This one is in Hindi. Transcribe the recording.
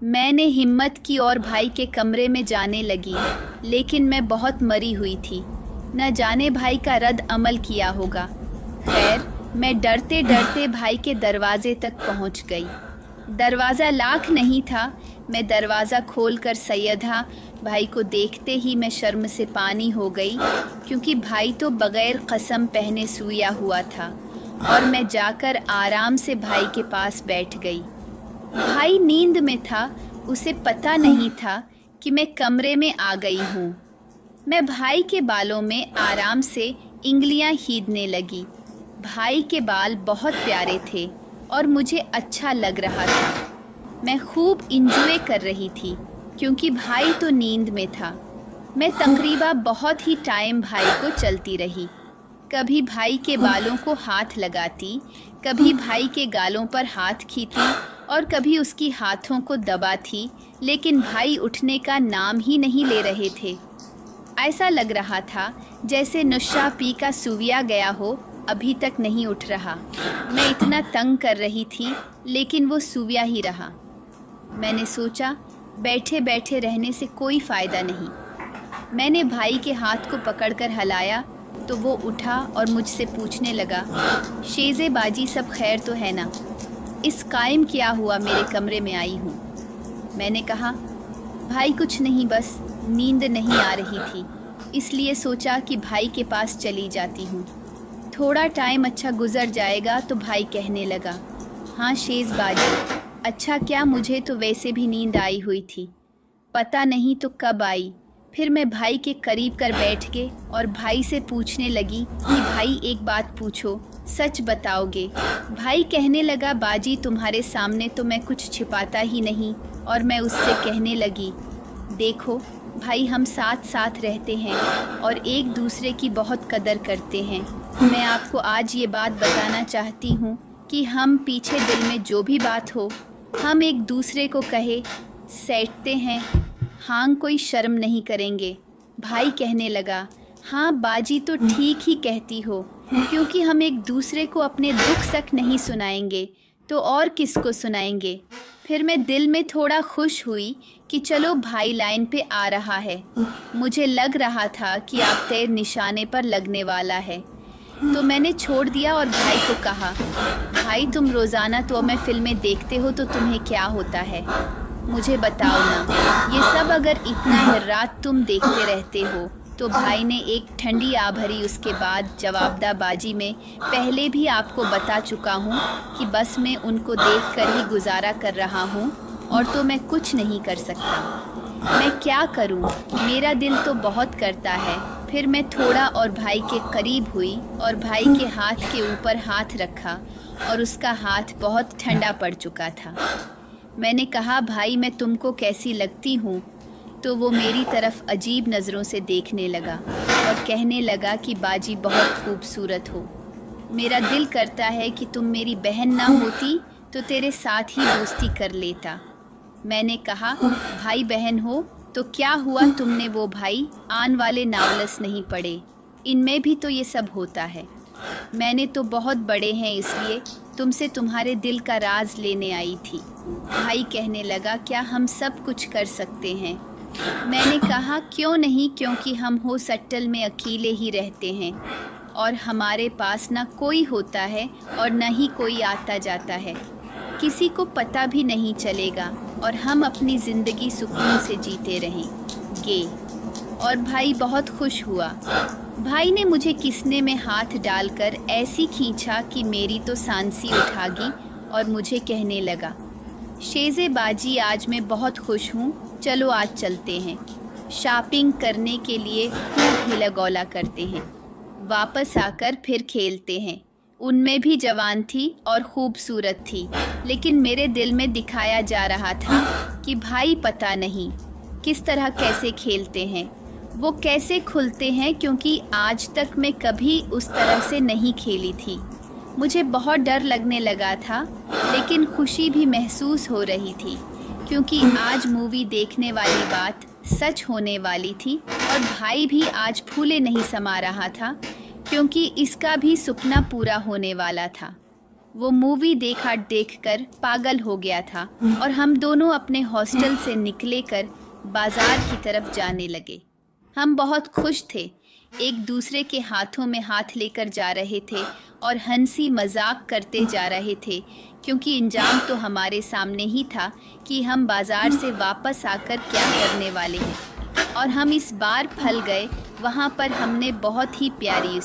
मैंने हिम्मत की और भाई के कमरे में जाने लगी, लेकिन मैं बहुत मरी हुई थी। न जाने भाई का रद्द अमल किया होगा। खैर, मैं डरते डरते भाई के दरवाजे तक पहुंच गई। दरवाज़ा लाख नहीं था। मैं दरवाज़ा खोलकर सैयदा भाई को देखते ही मैं शर्म से पानी हो गई, क्योंकि भाई तो बग़ैर कसम पहने सोया हुआ था। और मैं जाकर आराम से भाई के पास बैठ गई। भाई नींद में था। उसे पता नहीं था कि मैं कमरे में आ गई हूँ। मैं भाई के बालों में आराम से इंगलियां हीदने लगी। भाई के बाल बहुत प्यारे थे और मुझे अच्छा लग रहा था। मैं खूब इंजॉय कर रही थी, क्योंकि भाई तो नींद में था। मैं तकरीबन बहुत ही टाइम भाई को चलती रही। कभी भाई के बालों को हाथ लगाती, कभी भाई के गालों पर हाथ खींचती और कभी उसकी हाथों को दबाती, लेकिन भाई उठने का नाम ही नहीं ले रहे थे। ऐसा लग रहा था जैसे नशा पी का सूविया गया हो, अभी तक नहीं उठ रहा। मैं इतना तंग कर रही थी, लेकिन वो सूविया ही रहा। मैंने सोचा, बैठे बैठे रहने से कोई फ़ायदा नहीं। मैंने भाई के हाथ को पकड़कर हिलाया तो वो उठा और मुझसे पूछने लगा, शेज़े बाजी सब खैर तो है ना? इस कायम क्या हुआ मेरे कमरे में आई हूँ? मैंने कहा, भाई कुछ नहीं, बस नींद नहीं आ रही थी, इसलिए सोचा कि भाई के पास चली जाती हूँ। थोड़ा टाइम अच्छा गुजर जाएगा। तो भाई कहने लगा, हाँ शेज़ बाजी, अच्छा क्या, मुझे तो वैसे भी नींद आई हुई थी, पता नहीं तो कब आई। फिर मैं भाई के करीब कर बैठ के और भाई से पूछने लगी कि भाई एक बात पूछो, सच बताओगे? भाई कहने लगा, बाजी तुम्हारे सामने तो मैं कुछ छिपाता ही नहीं। और मैं उससे कहने लगी, देखो भाई, हम साथ साथ रहते हैं और एक दूसरे की बहुत कदर करते हैं। मैं आपको आज ये बात बताना चाहती हूँ कि हम पीछे दिल में जो भी बात हो, हम एक दूसरे को कहे सैटते हैं, हाँ कोई शर्म नहीं करेंगे। भाई कहने लगा, हाँ बाजी तो ठीक ही कहती हो, क्योंकि हम एक दूसरे को अपने दुख सक नहीं सुनाएंगे तो और किसको सुनाएंगे। फिर मैं दिल में थोड़ा खुश हुई कि चलो भाई लाइन पे आ रहा है। मुझे लग रहा था कि आप तेरे निशाने पर लगने वाला है, तो मैंने छोड़ दिया और भाई को कहा, भाई तुम रोज़ाना तो मैं फ़िल्में देखते हो, तो तुम्हें क्या होता है, मुझे बताओ ना। ये सब अगर इतना हर रात तुम देखते रहते हो। तो भाई ने एक ठंडी आ भरी उसके बाद जवाबदा बाजी में, पहले भी आपको बता चुका हूँ कि बस मैं उनको देखकर ही गुजारा कर रहा हूँ, और तो मैं कुछ नहीं कर सकता। मैं क्या करूँ, मेरा दिल तो बहुत करता है। फिर मैं थोड़ा और भाई के करीब हुई और भाई के हाथ के ऊपर हाथ रखा, और उसका हाथ बहुत ठंडा पड़ चुका था। मैंने कहा, भाई मैं तुमको कैसी लगती हूँ? तो वो मेरी तरफ अजीब नज़रों से देखने लगा और कहने लगा कि बाजी बहुत खूबसूरत हो। मेरा दिल करता है कि तुम मेरी बहन ना होती तो तेरे साथ ही दोस्ती कर लेता। मैंने कहा, भाई बहन हो तो क्या हुआ, तुमने वो भाई आन वाले नावलस नहीं पढ़े? इनमें भी तो ये सब होता है। मैंने तो बहुत बड़े हैं, इसलिए तुमसे तुम्हारे दिल का राज लेने आई थी। भाई कहने लगा, क्या हम सब कुछ कर सकते हैं? मैंने कहा, क्यों नहीं, क्योंकि हम हो सट्टल में अकेले ही रहते हैं और हमारे पास ना कोई होता है और न ही कोई आता जाता है। किसी को पता भी नहीं चलेगा और हम अपनी ज़िंदगी सुकून से जीते रहेंगे। और भाई बहुत खुश हुआ। भाई ने मुझे किस्ने में हाथ डालकर ऐसी खींचा कि मेरी तो सांसी उठा गई और मुझे कहने लगा, शेज़े बाजी आज मैं बहुत खुश हूँ, चलो आज चलते हैं, शॉपिंग करने के लिए खूब हिला गोला करते हैं, वापस आकर फिर खेलते हैं। उनमें भी जवान थी और खूबसूरत थी, लेकिन मेरे दिल में दिखाया जा रहा था कि भाई पता नहीं किस तरह कैसे खेलते हैं, वो कैसे खुलते हैं, क्योंकि आज तक मैं कभी उस तरह से नहीं खेली थी। मुझे बहुत डर लगने लगा था, लेकिन खुशी भी महसूस हो रही थी, क्योंकि आज मूवी देखने वाली बात सच होने वाली थी और भाई भी आज फूले नहीं समा रहा था, क्योंकि इसका भी सपना पूरा होने वाला था। वो मूवी देखकर पागल हो गया था और हम दोनों अपने हॉस्टल से निकले कर बाजार की तरफ जाने लगे। हम बहुत खुश थे, एक दूसरे के हाथों में हाथ लेकर जा रहे थे और हंसी मजाक करते जा रहे थे, क्योंकि इंजाम तो हमारे सामने ही था कि हम बाजार से वापस आकर क्या करने वाले हैं। और हम इस बार फल गए। वहाँ पर हमने बहुत ही प्यारी